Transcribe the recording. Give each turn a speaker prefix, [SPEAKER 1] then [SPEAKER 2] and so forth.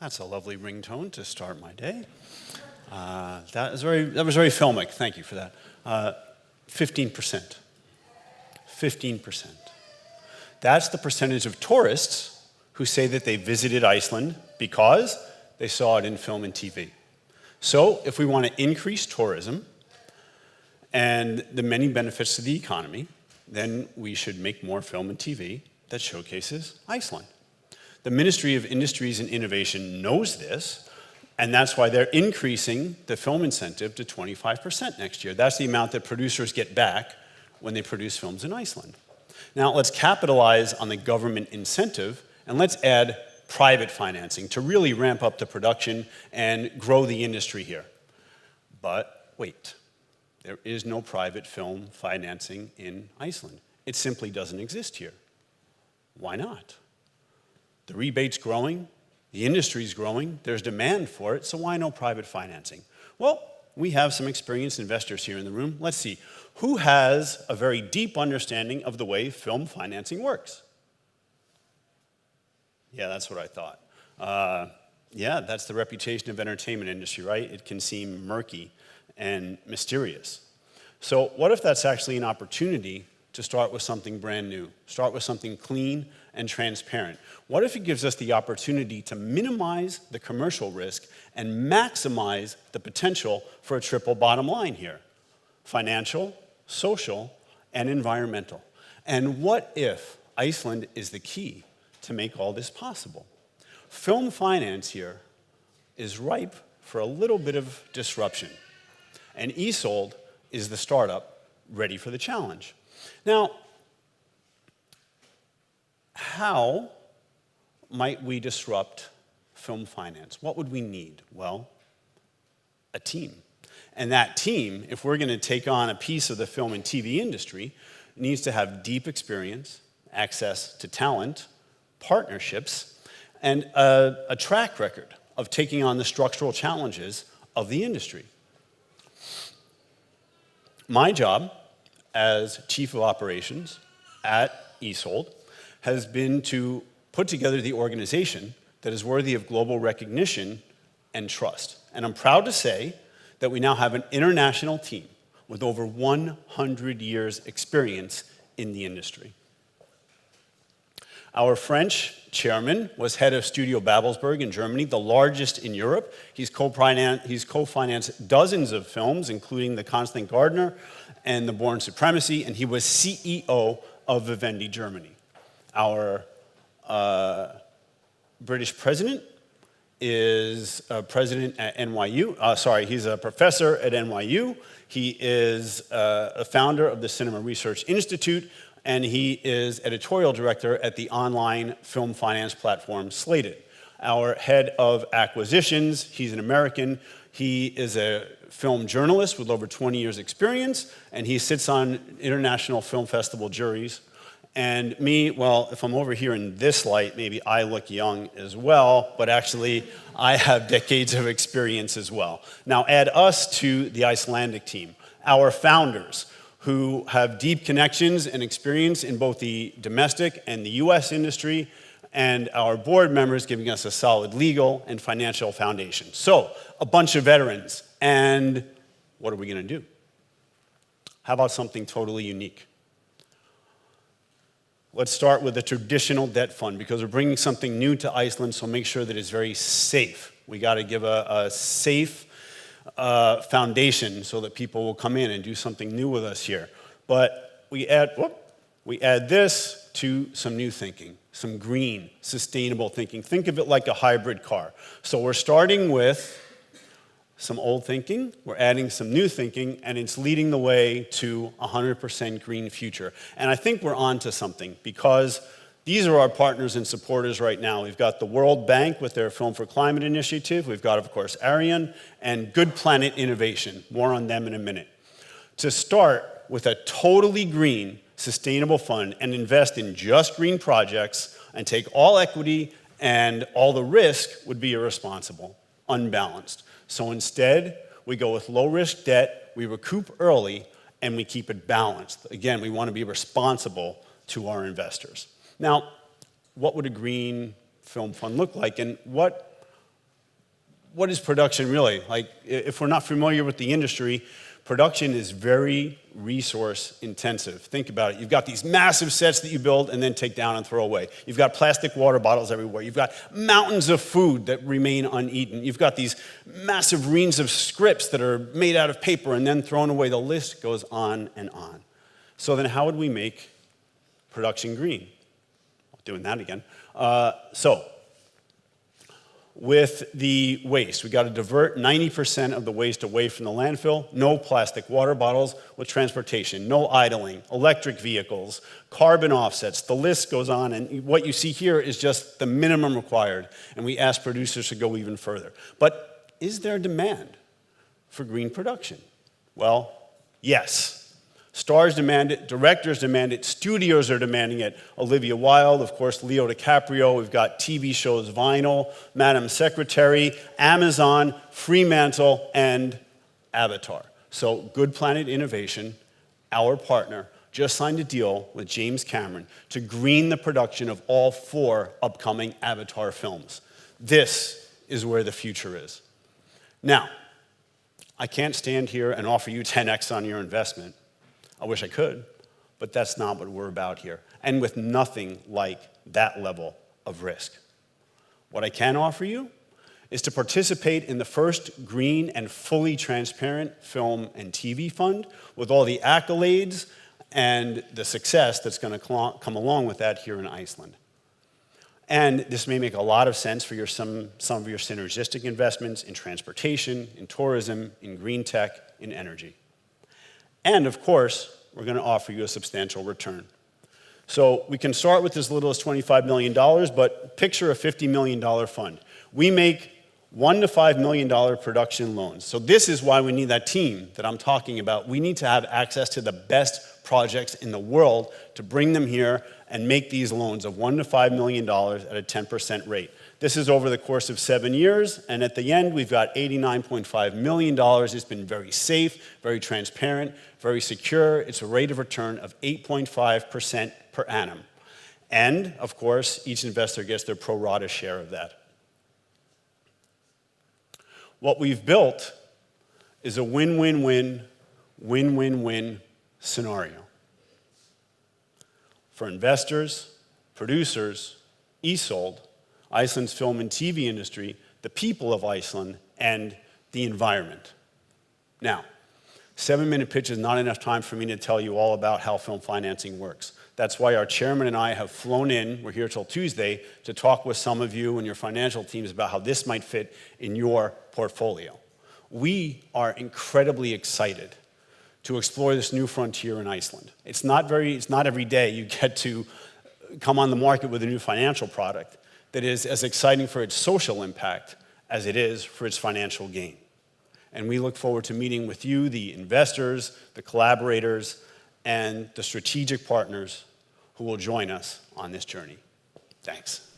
[SPEAKER 1] That's a lovely ringtone to start my day. That was very filmic. Thank you for that. 15%. 15%. That's the percentage of tourists who say that they visited Iceland because they saw it in film and TV. So if we want to increase tourism and the many benefits to the economy, then we should make more film and TV that showcases Iceland. The Ministry of Industries and Innovation knows this, and that's why they're increasing the film incentive to 25% next year. That's the amount that producers get back when they produce films in Iceland. Now, let's capitalize on the government incentive, and let's add private financing to really ramp up the production and grow the industry here. But wait, there is no private film financing in Iceland. It simply doesn't exist here. Why not? The rebate's growing, the industry's growing, there's demand for it, so why no private financing? Well, we have some experienced investors here in the room. Let's see, who has a very deep understanding of the way film financing works? Yeah, that's what I thought. Yeah, that's the reputation of entertainment industry, right? It can seem murky and mysterious. So what if that's actually an opportunity to start with something brand new, start with something clean and transparent? What if it gives us the opportunity to minimize the commercial risk and maximize the potential for a triple bottom line here? Financial, social, and environmental. And what if Iceland is the key to make all this possible? Film finance here is ripe for a little bit of disruption. And Isold is the startup ready for the challenge. Now, how might we disrupt film finance? What would we need? Well, a team. And that team, if we're going to take on a piece of the film and TV industry, needs to have deep experience, access to talent, partnerships, and a track record of taking on the structural challenges of the industry. My job as Chief of Operations at Isold has been to put together the organization that is worthy of global recognition and trust. And I'm proud to say that we now have an international team with over 100 years experience in the industry. Our French chairman was head of Studio Babelsberg in Germany, the largest in Europe. He's co-financed dozens of films, including The Constant Gardener and The Bourne Supremacy, and he was CEO of Vivendi Germany. Our British president is a president at NYU. He's a professor at NYU. He is a founder of the Cinema Research Institute, and he is editorial director at the online film finance platform Slated. Our head of acquisitions, he's an American. He is a film journalist with over 20 years experience, and he sits on international film festival juries. And me, well, if I'm over here in this light, maybe I look young as well, but actually I have decades of experience as well. Now add us to the Icelandic team, our founders, who have deep connections and experience in both the domestic and the US industry, and our board members giving us a solid legal and financial foundation. So, a bunch of veterans, and what are we gonna do? How about something totally unique? Let's start with a traditional debt fund, because we're bringing something new to Iceland, so make sure that it's very safe. We gotta give a safe foundation so that people will come in and do something new with us here. But we add this to some new thinking, some green, sustainable thinking. Think of it like a hybrid car. So we're starting with some old thinking, we're adding some new thinking, and it's leading the way to a 100% green future. And I think we're on to something, because these are our partners and supporters right now. We've got the World Bank with their Film for Climate initiative. We've got, of course, Ariane and Good Planet Innovation. More on them in a minute. To start with a totally green, sustainable fund and invest in just green projects and take all equity and all the risk would be irresponsible, unbalanced. So instead, we go with low-risk debt, we recoup early, and we keep it balanced. Again, we want to be responsible to our investors. Now, what would a green film fund look like, and what what is production really? Like, if we're not familiar with the industry, production is very resource intensive. Think about it. You've got these massive sets that you build and then take down and throw away. You've got plastic water bottles everywhere. You've got mountains of food that remain uneaten. You've got these massive reams of scripts that are made out of paper and then thrown away. The list goes on and on. So then how would we make production green? Doing that again. With the waste, we got to divert 90% of the waste away from the landfill. No plastic water bottles with transportation, no idling, electric vehicles, carbon offsets. The list goes on, and what you see here is just the minimum required, and we ask producers to go even further. But is there demand for green production? Well, yes. Stars demand it, directors demand it, studios are demanding it. Olivia Wilde, of course, Leo DiCaprio. We've got TV shows Vinyl, Madam Secretary, Amazon, Fremantle, and Avatar. So Good Planet Innovation, our partner, just signed a deal with James Cameron to green the production of all 4 upcoming Avatar films. This is where the future is. Now, I can't stand here and offer you 10x on your investment. I wish I could, but that's not what we're about here, and with nothing like that level of risk. What I can offer you is to participate in the first green and fully transparent film and TV fund with all the accolades and the success that's going to come along with that here in Iceland. And this may make a lot of sense for some of your synergistic investments in transportation, in tourism, in green tech, in energy. And of course, we're going to offer you a substantial return. So we can start with as little as $25 million, but picture a $50 million fund. We make $1 to $5 million production loans. So this is why we need that team that I'm talking about. We need to have access to the best projects in the world to bring them here and make these loans of $1 to $5 million at a 10% rate. This is over the course of 7 years, and at the end, we've got $89.5 million. It's been very safe, very transparent, very secure. It's a rate of return of 8.5% per annum. And, of course, each investor gets their pro rata share of that. What we've built is a win-win-win, win-win-win scenario for investors, producers, Isold, Iceland's film and TV industry, the people of Iceland, and the environment. Now, 7-minute pitch is not enough time for me to tell you all about how film financing works. That's why our chairman and I have flown in, we're here till Tuesday, to talk with some of you and your financial teams about how this might fit in your portfolio. We are incredibly excited to explore this new frontier in Iceland. It's not every day you get to come on the market with a new financial product that is as exciting for its social impact as it is for its financial gain. And we look forward to meeting with you, the investors, the collaborators, and the strategic partners who will join us on this journey. Thanks.